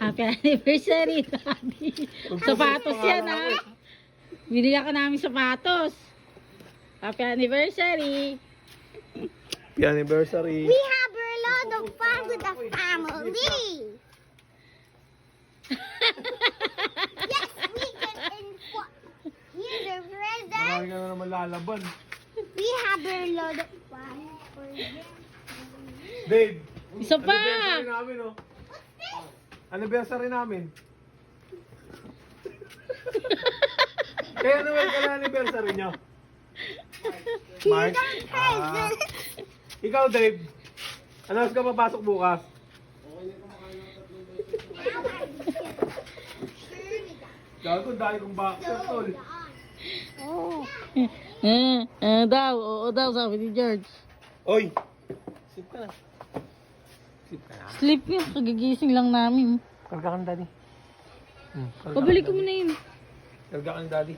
Happy anniversary, Daddy. Sapatos yan, ha? Binigyan ka namin sapatos. Happy anniversary. Happy anniversary. We have a lot of fun with the family. Yes, we can enjoy. Here's the present. Marami ka na naman lalaban. We have a lot of fun for them. Dave, Isa pa. anniversary namin, oh. Anniversary namin. Kaya naman ka na anniversary nyo. Mark? Present. Ikaw, Dave. Ano ka papasok bukas? Gago, dahil kong boxer, tol. Oh. Oo daw, sabi ni George. Oy! Sip ka na. Sip ka na. Sleep yun, kagigising lang namin. Karga ka ng daddy. Pabalik ko muna yun. Karga ka ng daddy.